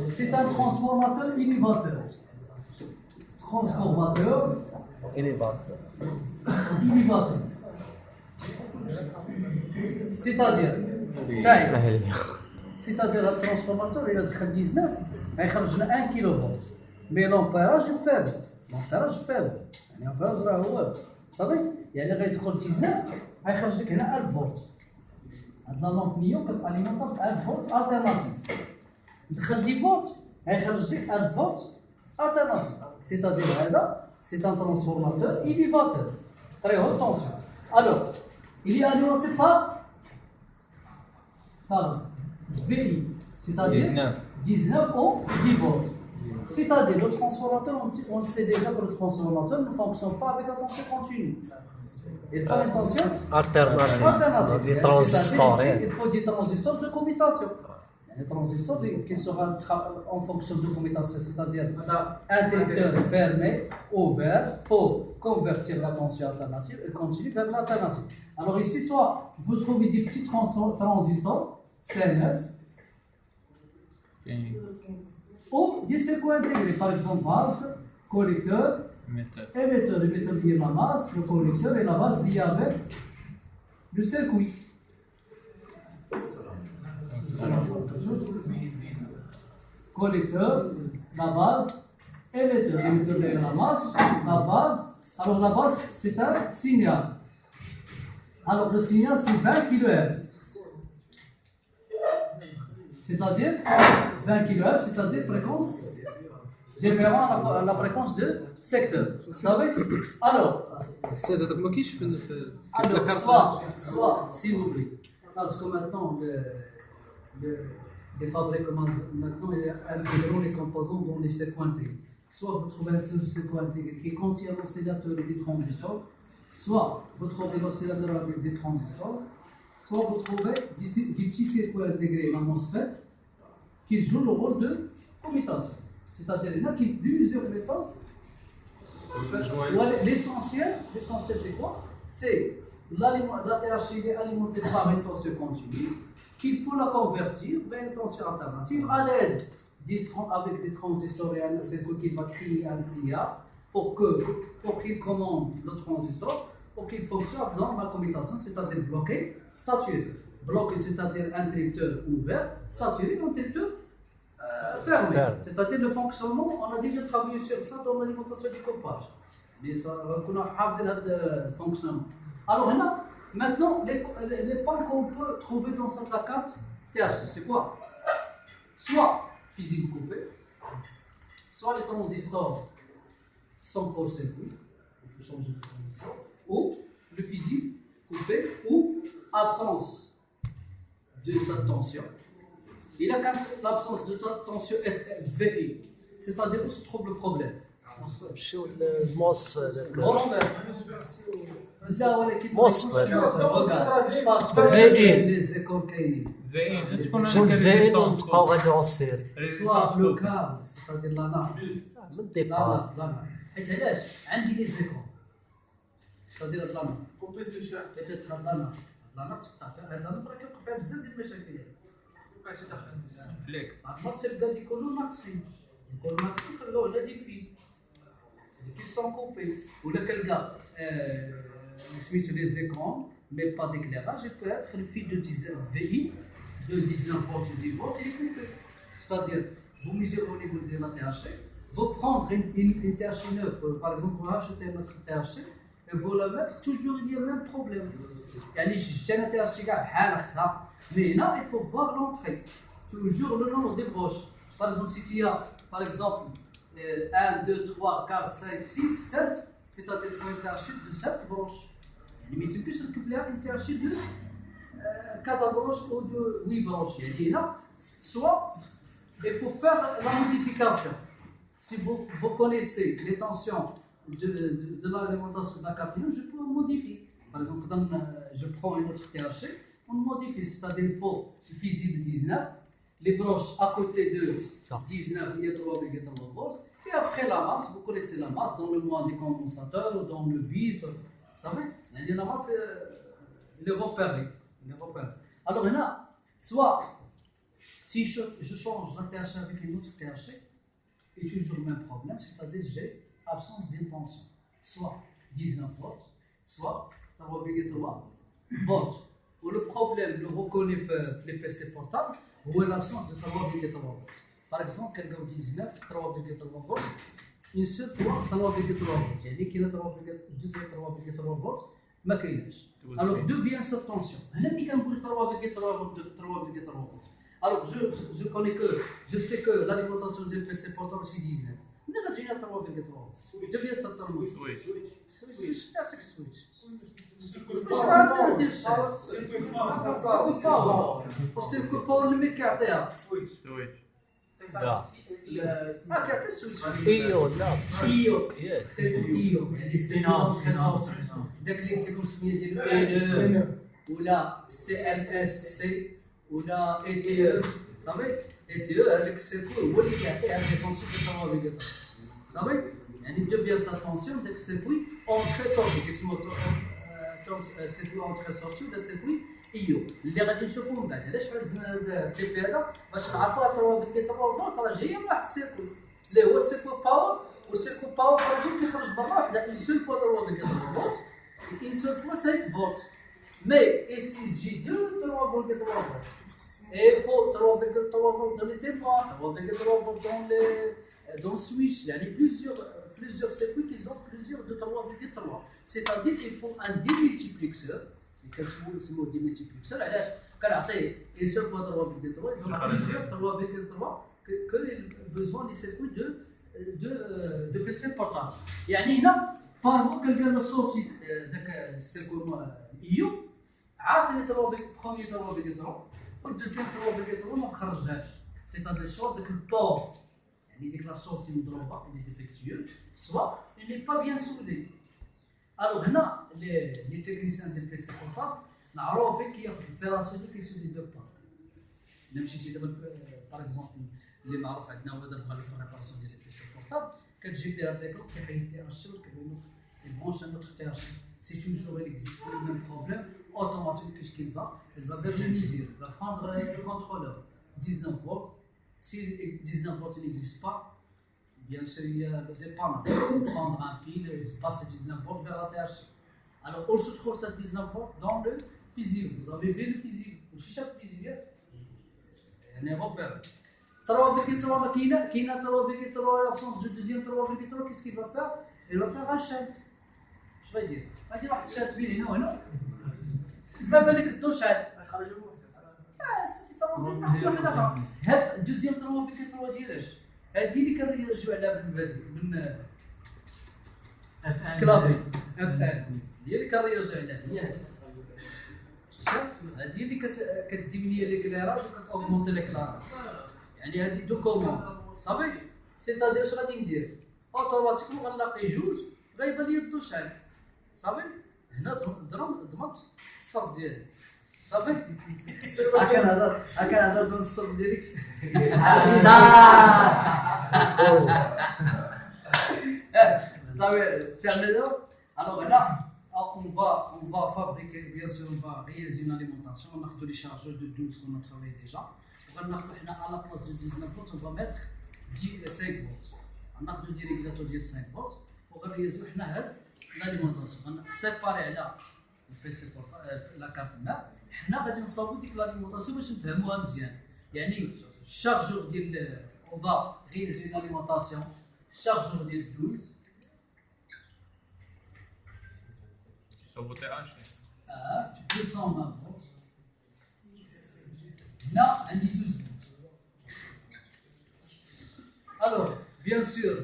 c'est un transformateur innovateur. Transformateur innovateur. C'est-à-dire, c'est-à-dire le transformateur, il a 19, il يخرج 1 كيلو فولت. Mais l'ampérage faible. L'ampérage faible. يعني l'ampérage راه هو صافي. يعني غيدخل 19 غيخرج لك هنا 1000 فولت. هاد لا لامب نيون كتاليمونطا ب 1000 فولت التيرناتيف. دخل 10 فولت غيخرج لك 1000 فولت التيرناتيف. C'est-à-dire هذا c'est un transformateur innovateur. Très haute tension. Alors, il est alimenté par VI, c'est-à-dire 19 ou 10 volts. C'est-à-dire le transformateur, on sait déjà que le transformateur ne fonctionne pas avec la tension continue. Il faut une tension alternative. Des transistors. Il faut des transistors de commutation. Les transistors qui seront en fonction de commutation, c'est-à-dire interrupteur fermé, ouvert, pour convertir la tension alternative et continuer vers l'alternative. Alors ici, soit vous trouvez des petits transistors, CMS, ou des circuits intégrés, par exemple base, collecteur, émetteur. L'émetteur lié à la masse, le collecteur et la base liée avec le circuit. Collecteur, la base, émetteur, l'émetteur lié à la masse, la base. Alors la base, c'est un signal. Alors le signal, c'est 20 kHz. C'est-à-dire 20 kHz, c'est-à-dire fréquence différente à la fréquence de secteur. Vous savez? Alors, soit, s'il vous plaît, parce que maintenant, les fabricants, maintenant, ils intégrent les composants dans les circuits intégrés. Soit vous trouvez un seul circuit intégré qui contient l'oscillateur et des transistors, soit vous trouvez l'oscillateur avec des transistors, soit vous trouvez des petits circuits intégrés, la MOSFET, qui jouent le rôle de commutation. C'est-à-dire qu'il y en a qui plusieurs méthodes. L'essentiel, c'est quoi? C'est la THC est alimentée par une tension continue, qu'il faut la convertir vers une tension alternative à l'aide avec des transistors et un circuit qui va créer un signal pour qu'il commande le transistor, pour qu'il fonctionne dans la commutation, c'est-à-dire bloqué, saturé. Bloqué, c'est-à-dire interrupteur ouvert, saturé, interrupteur fermé. C'est-à-dire le fonctionnement, on a déjà travaillé sur ça dans l'alimentation du copage. Mais ça, on a le fonctionnement. Alors maintenant, les points qu'on peut trouver dans cette carte THC, c'est quoi? Soit physique coupée, soit les transistors sans court-circuit, il faut changer de transistor, ou le physique coupé, ou absence de cette tension. Il a l'absence de tension FVI, c'est-à-dire où se trouve le problème. les écoles كاينين شو الفين ونبقاو غادي السير soit le câble, c'est-à-dire la nappe. من الديبار لا حيت علاش عندي لي زيكون c'est-à-dire la nappe peut-être la nappe تقطع فيها هذا النهار كيوقع فيها بزاف ديال المشاكل فليك عطات تبدا يكونوا ناقصين كنلقاو هنا دي في سون كوبي ولا كنلقى سميتو لي زيكون mais pas d'éclairage, il peut être le fil de 10 VI, de 19 volts ou 10 volts, il est coupé. C'est-à-dire, vous mesurez au niveau de la THC, vous prendre une THC neuve, par exemple, vous achetez notre THC, et vous la mettre, toujours il y a le même problème. يعني جبت انا THC كاع بحال خصها، mais là il faut voir l'entrée, toujours le nombre des broches. Par exemple, si tu as, par exemple, 1, 2, 3, 4, 5, 6, 7, c'est-à-dire qu'il faut une THC de 7 broches. Mais tu peux s'occuper d'une THC de 4 branches ou de 8 branches. Et là, soit il faut faire la modification. Si vous connaissez les tensions de l'alimentation de la cartine, je peux modifier. Par exemple, je prends une autre THC, on modifie. C'est-à-dire qu'il faut fusible 19, les branches à côté de 19, il y a 3,3 volts. Et après la masse, vous connaissez la masse dans le mois des condensateurs ou dans le vis. Vous savez, il y a les repères. Alors, il y en a soit Si je change la TH avec une autre TH, et toujours le même problème, c'est-à-dire que j'ai absence d'intention. Soit 19 volts, soit 3,3 volts. Ou le problème, le reconnaît les PC portables, ou l'absence de 3,3 volts. Par exemple, quelqu'un 19, 3,3 volts, une seule fois 3,3 volts. يعني كاين 3,3 volts ما كايناش. Alors d'où vient cette tension? هنا ملي كنقول 3,3 volts. Alors je connais que, je sais que l'alimentation du PC portable c'est 19. Mais là j'ai 3,3 volts. D'où vient cette tension? Switch, c'est que switch. C'est le power limit كيعطيها. لا كيعطي السويتش. ايو لا ايو يس سي ايو يعني سي دونطري سورتي داك اللي كتكون السميه ديالو ان ولا سي ام اس سي ولا اي تي او صافي اي تي او هذاك السيركوي هو اللي كيعطي هذه التونسيون في الطوابق صافي يعني دوفيان سا تونسيون داك السيركوي اونطري سورتي كيسموه سيركوي اونطري سورتي ولا سيركوي ايو اللي غادي نشوفوا من بعد علاش حرزنا التي بي هذا باش نعرفوا الطوابق ديال فولت راه جايه من واحد السيركوي اللي هو السيركوي باور والسيركوي باور كيجي كيخرج برا وحده اون سول فوا طوابق ديال فولت اون سول فوا 5 فولت مي ici j'ai 2 3,3 volts. Et il faut 3,3 volts dans les témoins, 3,3 volts dans le switch. Il y a plusieurs circuits qui ont plusieurs de 3,3. C'est-à-dire qu'il faut un démultiplexeur. Et quel est ce mot démultiplexeur? Quand on a une seule fois 3,3, il doit avoir 3,3 que les besoins des circuits de PC portable. يعني هنا بارفو كنلقى له صوتي داك السيركوي ايو عاطيني بروميي 3,3 والدوزيام 3,3 ما مخرجهاش سيتادير سوا داك البور يعني ديك لا صوتي مضروبه اللي ديفيكتيو سوا اللي با بيان سودي. الوغ هنا لي تكنيسيان ديال بيسي بورتابل معروفين كياخذ الفيراسو ديال كيسودي دو بارت. الا مشيتي دابا باغ اكزومبل اللي معروف عندنا هو دابا الفيراسون ديال بيسي بورتابل كتجيب لي هاد ليكرون كيحيد تي اش وكيبان branche un autre TH. Si toujours il existe le même problème, automatiquement qu'est-ce qu'il va? Il va vers les mesures, il va prendre le contrôleur 19 volts. Si 19 volts n'existe pas, bien sûr il y a le dépannage. Il va prendre un fil et passer 19 volts vers la TH. Alors où se trouve cette 19 volts? Dans le fusible. Vous avez vu le fusible? Le chicha fusible. Il y a un repère. 3,3 qui a 3,3 l'absence de deuxième 3,3, qu'est-ce qu'il va faire? Il va faire un shant. اش غيدير؟ غيدير واحد الشات بين هنا وهنا ما بالك الضو شعل غيخرج صافي طرا هاد الدوزيام طرا ديالاش هادي اللي كنرجعوا عليها من كلافي اف ان هي اللي كنرجع عليها هي هادي اللي كديميني ليكليراج وكتاوغمونتي ليكليراج يعني هادي دو كوموند صافي سيتادير اش غادي ندير اوتوماتيكمون غنلاقي جوج غيبان لي الضو شعل صافي هنا ضمنت الصرف ديالي صافي هكا نهضر ضمن الصرف ديالي صافي تعملوا الوغ هنا on va fabriquer bien sûr on va réaliser une alimentation on ناخذوا لي chargeurs de 12 qu'on a travaillé déjà وغناخذوا حنا à la place de 19 volts on va mettre 5 volts غناخذوا دي ريغلاتور ديال 5 volts وغنريزو حنا هاد l'alimentation سيباري على البيسي بورتابل لا كارت ماء حنا غادي نصاوبو ديك l'alimentation باش نفهموها مزيان يعني chaque jour ديال on va réaliser une alimentation chaque jour ديال 12 صوبو تي اش 220 volts هنا عندي 12 volts alors bien sûr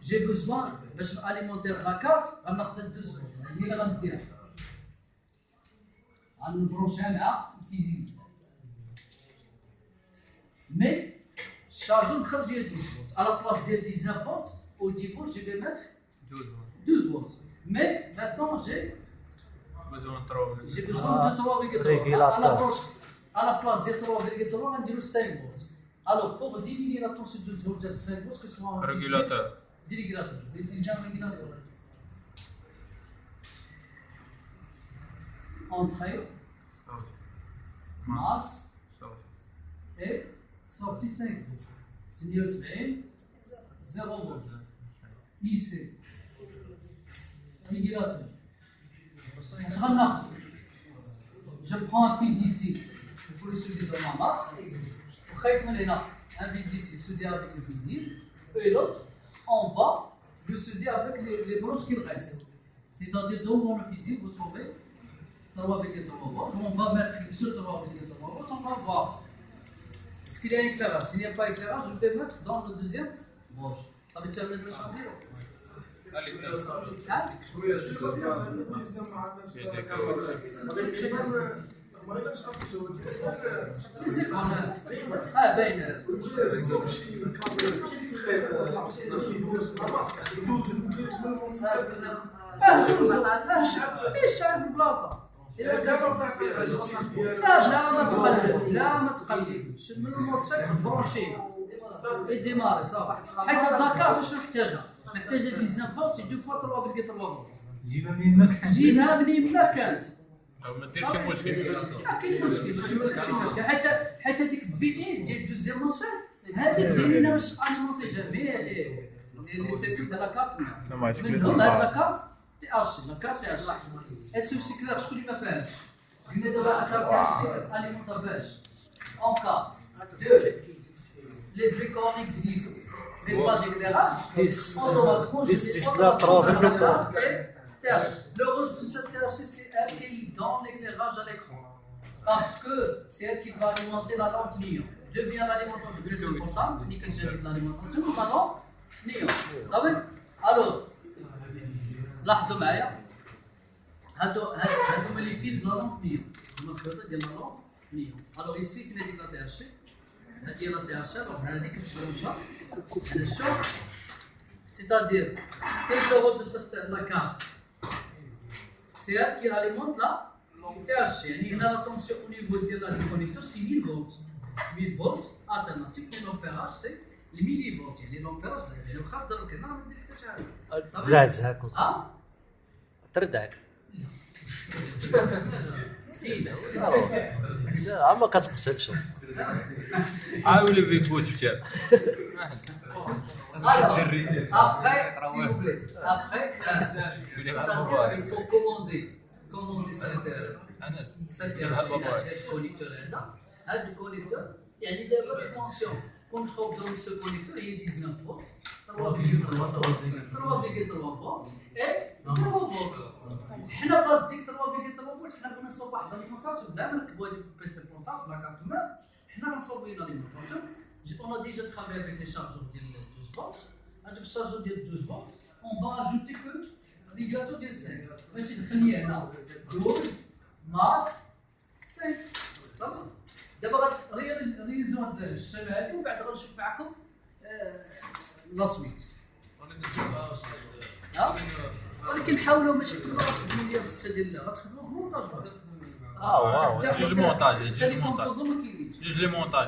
j'ai besoin باش alimenter la carte غناخذ 12 volts هذه اللي غنديرها غنبروشها مع الفيزيك مي الشارجور نخرج ديال 12 volts على بلاص ديال 19 volts و 10 volts je vais mettre 12 volts mais maintenant j'ai besoin de 3,3 à la place de 3,3 غنديرو 5 volts alors pour diminuer la tension de 12 volts avec 5 volts que soit un régulateur régulateur je vais utiliser un régulateur entrée masse et sortie 5 78 0 volts IC régulateur. Je prends un fil d'ici pour le souder dans ma masse. Un fil d'ici soudé avec le fil et l'autre, on va le souder avec les branches qui restent. C'est-à-dire, devant le fusil, vous trouvez 3,3 volts. On va mettre ce 3,3 volts, on va voir. Est-ce qu'il y a un éclairage? S'il n'y a pas d'éclairage, je vais mettre dans le deuxième branche. Ça veut dire que je vais changer. ايش عارف البلاصه اذا كان لا ما تقلب شد من الموصفات برونشينا يديماري صافي حيت الزكاه شنو محتاجه 19 فولت 2 فوا 3,3 فولت جيبها منين ما كان جيبها منين ما كانت ما ديرش مشكل. ما كاين مشكل ما كاينش مشكل حيت هذيك في اي ديال دوزيام موصفات هذيك دايرينها باش اليمونتي جميع لي سيركل ديال لاكارت من ضمن هاد لاكارت تي اش لاكارت تي اش اس او سي كلير شكون اللي ما فاهمش قلنا دابا لاكارت تي اش اليمونتا باش اون كا دو لي زيكون اكزيست mais pas d'éclairage, d'istisna 3,3. Le rôle de cette THC, c'est elle qui donne l'éclairage à l'écran. Parce que c'est elle qui va alimenter la lampe néon. Devient l'alimentation du PC portable, nickel j'ai dit l'alimentation, maintenant néon. Ça va? Alors, لاحظوا معايا هادو les fils de la lampe néon. المخيطة ديال la lampe néon. Alors ici, فين هذيك لا THC هذه هي لا THC, donc هذيك كتبروشها. C'est-à-dire, quel est le rôle de la carte? C'est elle qui alimente la THC. La tension au niveau du connecteur, c'est 1000 volts. 1000 volts, alternative, et l'ampérage, c'est les millivolts. L'ampérage, c'est le khadr que nous avons dit. تزعزعك تردعك فين؟ لا ما كتقتلش عاولي بيكوت شتاء. Après, s'il vous plaît, après, c'est-à-dire il faut commander cette connecteur là. هذا الكونيكتور يعني دابا لي طونسيون كونترول دون سو كونيكتور هي 19 فولت 3,3 فولت اي 0 فولت. حنا بلاص ديك 3,3 فولت حنا بغينا نصوب واحد لاليمونطاسيون بلا ما نركبوا هذه في البيسي بورتابل في لاكارت مير. حنا غنصوبوا لنا لاليمونطاسيون. On a déjà travaillé avec les chargeurs de 12 volts. Avec le chargeur de 12 volts, on va ajouter que les gâteaux de 5. باش ندخل هنا 12 ماس 5. دابا دابا غنريزو هاد الشبه هادي ومن بعد غنشوف معكم لا سويت. ولكن حاولوا ماشي كل راه ديال السته ديال غتخدموا مونتاج. واو جوج لي مونتاج. حتى لي كومبوزون ما كاينينش. جوج لي مونتاج.